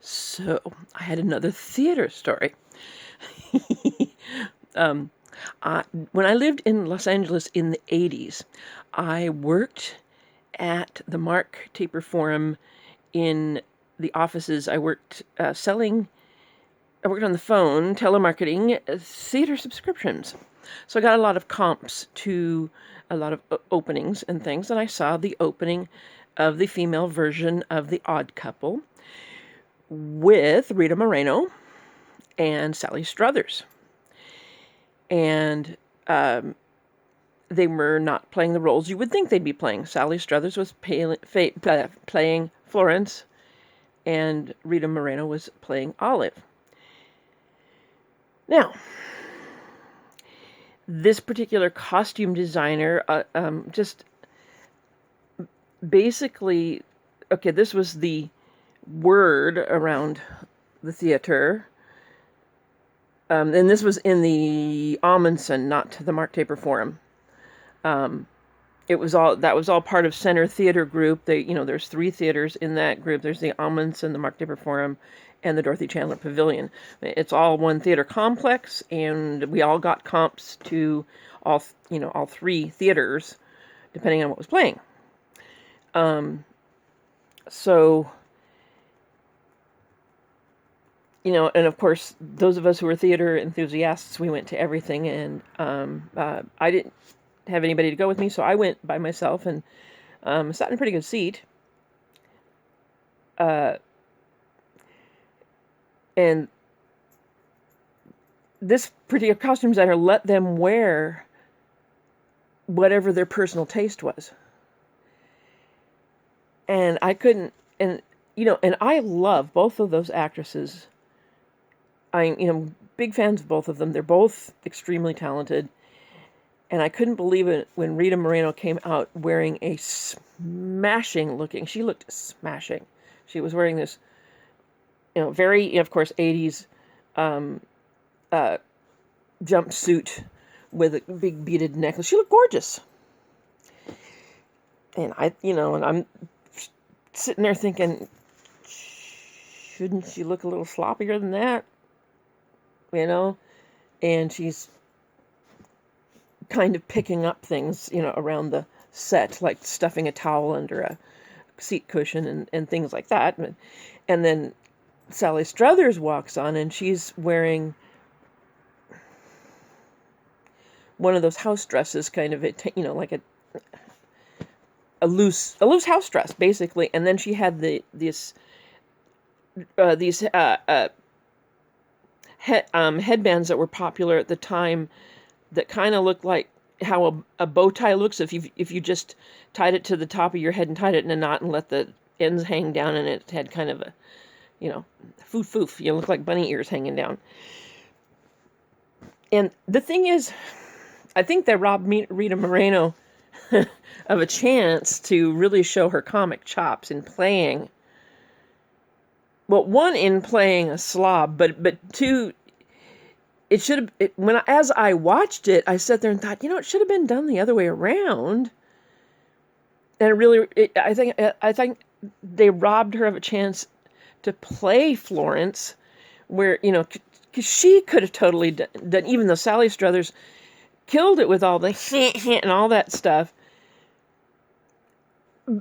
So I had another theater story. um, when I lived in Los Angeles in the 80s, I worked at the Mark Taper Forum in the offices. I worked I worked on the phone, telemarketing, theater subscriptions. So I got a lot of comps to a lot of openings and things, and I saw the opening of the female version of The Odd Couple with Rita Moreno and Sally Struthers. And they were not playing the roles you would think they'd be playing. Sally Struthers was playing Florence, and Rita Moreno was playing Olive. Now, this particular costume designer just basically, okay, this was the word around the theater. And this was in the Amundsen, not the Mark Taper Forum. That was all part of Center Theater Group. There's 3 theaters in that group. There's the Amundsen, the Mark Taper Forum, and the Dorothy Chandler Pavilion. It's all one theater complex, and we all got comps to all 3 theaters, depending on what was playing. So, and of course, those of us who were theater enthusiasts, we went to everything, and I didn't have anybody to go with me, so I went by myself and sat in a pretty good seat. And this particular costume designer let them wear whatever their personal taste was. And I couldn't, and I love both of those actresses. I'm, big fans of both of them. They're both extremely talented. And I couldn't believe it when Rita Moreno came out wearing a smashing looking, she looked smashing. She was wearing this, very, of course, 80s jumpsuit with a big beaded necklace. She looked gorgeous. And and I'm sitting there thinking, shouldn't she look a little sloppier than that? And she's kind of picking up things, around the set, like stuffing a towel under a seat cushion and things like that. And then Sally Struthers walks on, and she's wearing one of those house dresses, kind of, like a loose house dress, basically. And then she had these headbands that were popular at the time that kind of looked like how a bow tie looks if you just tied it to the top of your head and tied it in a knot and let the ends hang down, and it had kind of a, foof. You look like bunny ears hanging down. And the thing is, I think that robbed Rita Moreno of a chance to really show her comic chops in playing. Well, one, in playing a slob, but 2, it should have. As I watched it, I sat there and thought, it should have been done the other way around. And I think they robbed her of a chance to play Florence, where because she could have totally done. Even though Sally Struthers killed it with all the and all that stuff,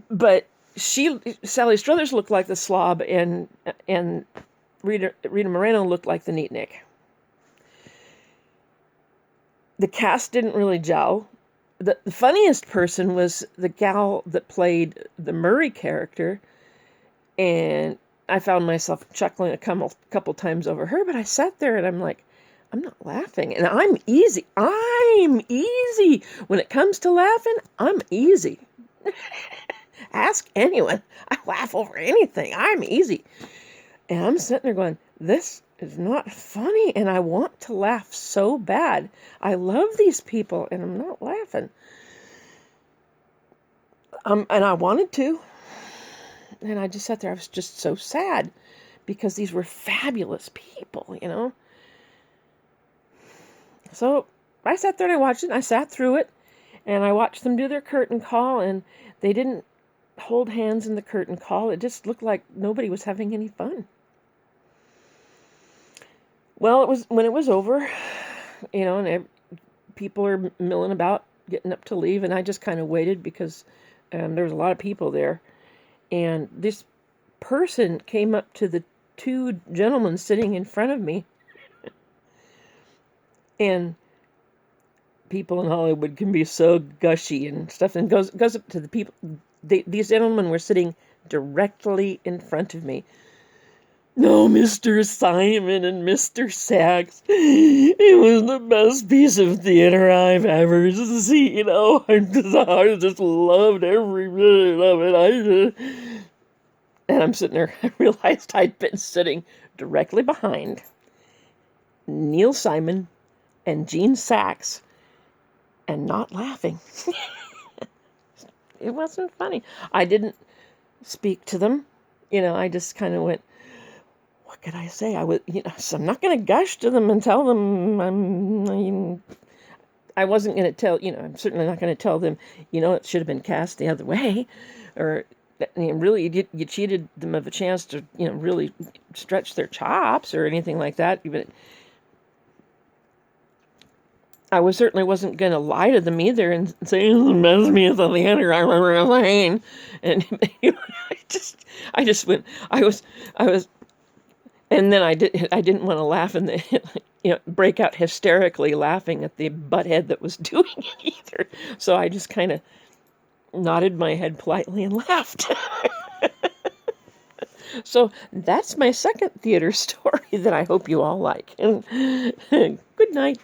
but Sally Struthers looked like the slob, and Rita Moreno looked like the neatnik. The cast didn't really gel. The funniest person was the gal that played the Murray character, and I found myself chuckling a couple times over her, but I sat there and I'm like, I'm not laughing. And I'm easy. When it comes to laughing, I'm easy. Ask anyone. I laugh over anything. I'm easy. And I'm sitting there going, this is not funny, and I want to laugh so bad. I love these people, and I'm not laughing. And I wanted to. And I just sat there. I was just so sad because these were fabulous people, So I sat there and I watched it, and I sat through it, and I watched them do their curtain call, and they didn't hold hands in the curtain call. It just looked like nobody was having any fun. Well, it was when it was over, and people are milling about, getting up to leave, and I just kind of waited because there was a lot of people there. And this person came up to the two gentlemen sitting in front of me, and people in Hollywood can be so gushy and stuff, and goes up to the people. These gentlemen were sitting directly in front of me. No, Mr. Simon and Mr. Sachs, it was the best piece of theater I've ever seen. I just loved every minute of it. And I'm sitting there. I realized I'd been sitting directly behind Neil Simon and Gene Sachs and not laughing. It wasn't funny. I didn't speak to them. I just kind of went, what could I say? So I'm not going to gush to them and tell them I wasn't going to tell, I'm certainly not going to tell them, it should have been cast the other way, or really you cheated them of a chance to, really stretch their chops or anything like that. But I certainly wasn't going to lie to them either and say, it's the best piece of theater I remember saying. And I just went, I was, and then I didn't want to laugh and break out hysterically laughing at the butthead that was doing it either. So I just kind of nodded my head politely and laughed. So that's my second theater story that I hope you all like. And good night.